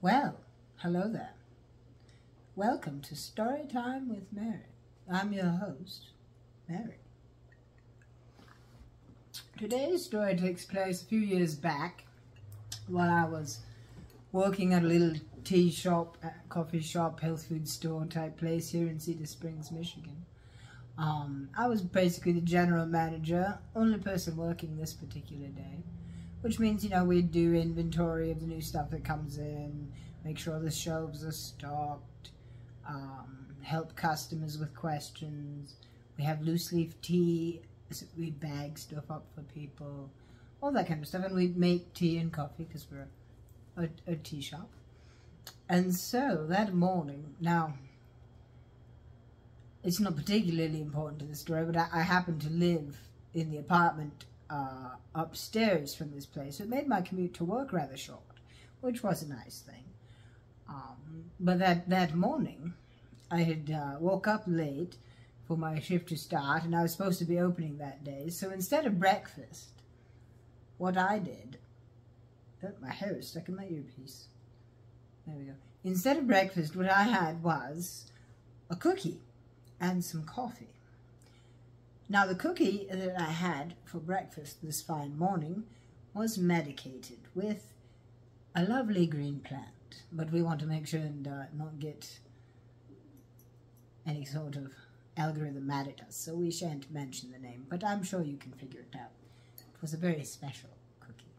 Well, hello there. Welcome to Storytime with Mary. I'm your host, Mary. Today's story takes place a few years back while I was working at a little tea shop, coffee shop, health food store type place here in Cedar Springs, Michigan. I was basically the general manager, only person working this particular day. Which means, we do inventory of the new stuff that comes in, make sure the shelves are stocked, help customers with questions. We have loose leaf tea, so we bag stuff up for people, all that kind of stuff. And we make tea and coffee because we're a tea shop. And so that morning, now, it's not particularly important to the story, but I happen to live in the apartment upstairs from this place. So it made my commute to work rather short, which was a nice thing. But that morning, I had woke up late for my shift to start, and I was supposed to be opening that day. So instead of breakfast, what I did, my hair is stuck in my earpiece. There we go. Instead of breakfast, what I had was a cookie and some coffee. Now, the cookie that I had for breakfast this fine morning was medicated with a lovely green plant. But we want to make sure and not get any sort of algorithm mad at us, so we shan't mention the name, but I'm sure you can figure it out. It was a very special cookie.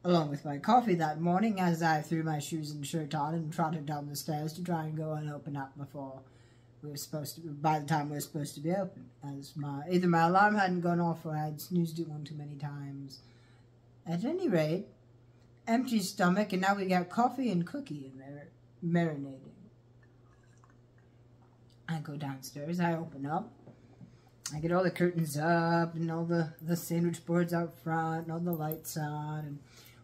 Along with my coffee that morning, as I threw my shoes and shirt on and trotted down the stairs to try and go and open up before by the time we were supposed to be open, as either my alarm hadn't gone off or I had snoozed it one too many times. At any rate, empty stomach, and now we got coffee and cookie in there, marinating. I go downstairs, I open up, I get all the curtains up, and all the sandwich boards out front, and all the lights on, and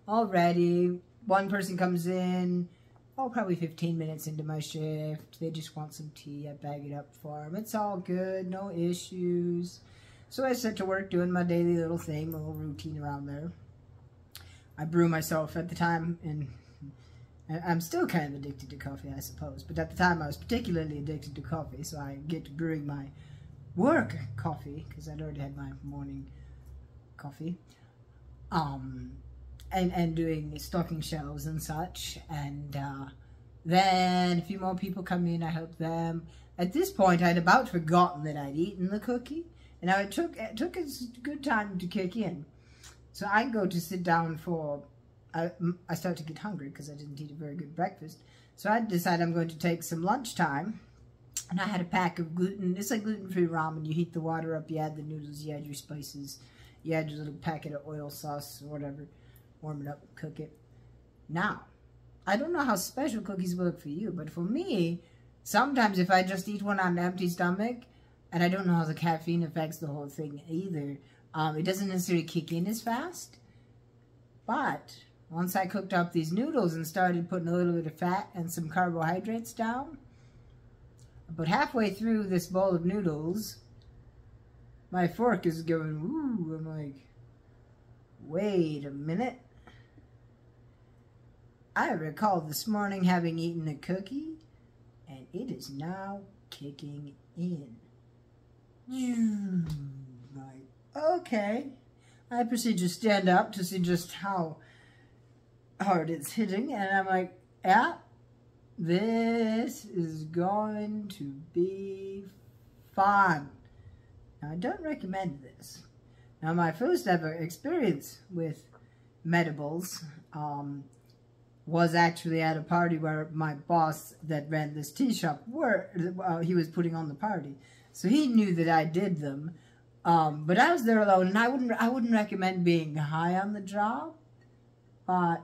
all ready. One person comes in, probably 15 minutes into my shift. They just want some tea. I bag it up for them. It's all good, no issues. So I set to work doing my daily little thing, my little routine around there. I brew myself at the time, and I'm still kind of addicted to coffee, I suppose. But at the time, I was particularly addicted to coffee, so I get to brewing my work coffee, because I'd already had my morning coffee. And doing stocking shelves and such, and then a few more people come in, I help them. At this point, I'd about forgotten that I'd eaten the cookie, and now it took a good time to kick in. So I go to sit down for, I start to get hungry because I didn't eat a very good breakfast, so I decide I'm going to take some lunchtime, and I had a pack of it's like gluten-free ramen. You heat the water up, you add the noodles, you add your spices, you add your little packet of oil sauce or whatever, warm it up, cook it. Now, I don't know how special cookies work for you, but for me, sometimes if I just eat one on an empty stomach, and I don't know how the caffeine affects the whole thing either, it doesn't necessarily kick in as fast. But once I cooked up these noodles and started putting a little bit of fat and some carbohydrates down, about halfway through this bowl of noodles, my fork is going, ooh, I'm like, wait a minute. I recall this morning having eaten a cookie, and it is now kicking in. Like, okay. I proceed to stand up to see just how hard it's hitting, and I'm like, yeah, this is going to be fun. Now, I don't recommend this. Now, my first ever experience with Medibles was actually at a party where my boss that ran this tea shop, he was putting on the party. So he knew that I did them. But I was there alone, and I wouldn't recommend being high on the job. But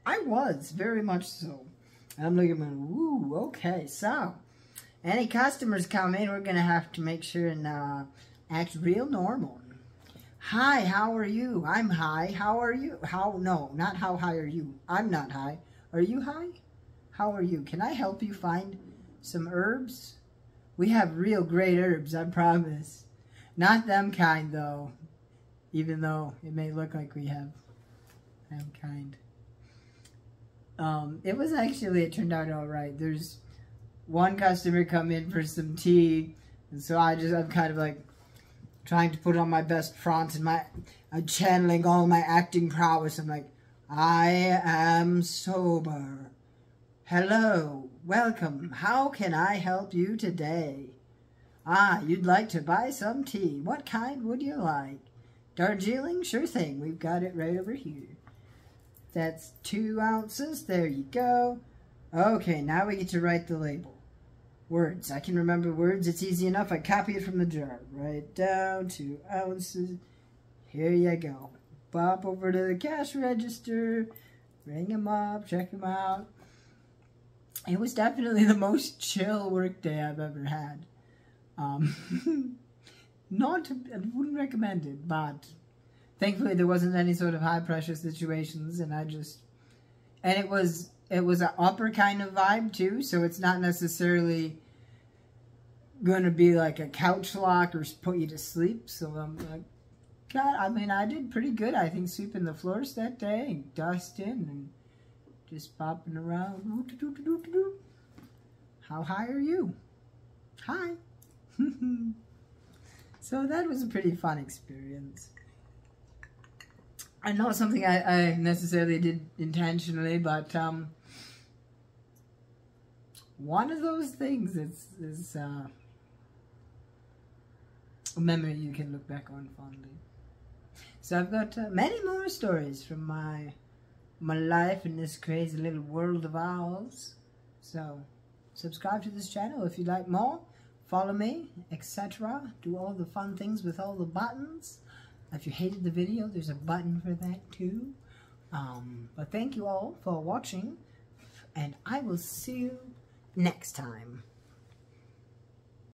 I was, very much so. And I'm looking, ooh, okay, so any customers come in, we're going to have to make sure and act real normal. Hi, how are you? I'm high. How are you? No, not how high are you? I'm not high. Are you high? How are you? Can I help you find some herbs? We have real great herbs, I promise. Not them kind, though. Even though it may look like we have How kind. It turned out all right. There's one customer come in for some tea, and so I'm kind of like trying to put on my best front and I'm channeling all my acting prowess. I'm like, I am sober. Hello, welcome. How can I help you today? Ah, you'd like to buy some tea. What kind would you like? Darjeeling? Sure thing. We've got it right over here. That's 2 ounces. There you go. Okay, now we get to write the label. Words. I can remember words. It's easy enough. I copy it from the jar. Write down 2 ounces. Here you go. Bop over to the cash register. Ring them up. Check them out. It was definitely the most chill work day I've ever had. I wouldn't recommend it, but thankfully there wasn't any sort of high pressure situations, and it was an upper kind of vibe too, so it's not necessarily going to be like a couch lock or put you to sleep. So I'm like, God, I mean, I did pretty good, I think, sweeping the floors that day and dusting and just bopping around. How high are you? Hi. So that was a pretty fun experience. I know it's something I necessarily did intentionally, but one of those things is a memory you can look back on fondly. So I've got many more stories from my life in this crazy little world of ours. So subscribe to this channel if you'd like more. Follow me, etc. Do all the fun things with all the buttons. If you hated the video, there's a button for that too. But thank you all for watching, and I will see you next time.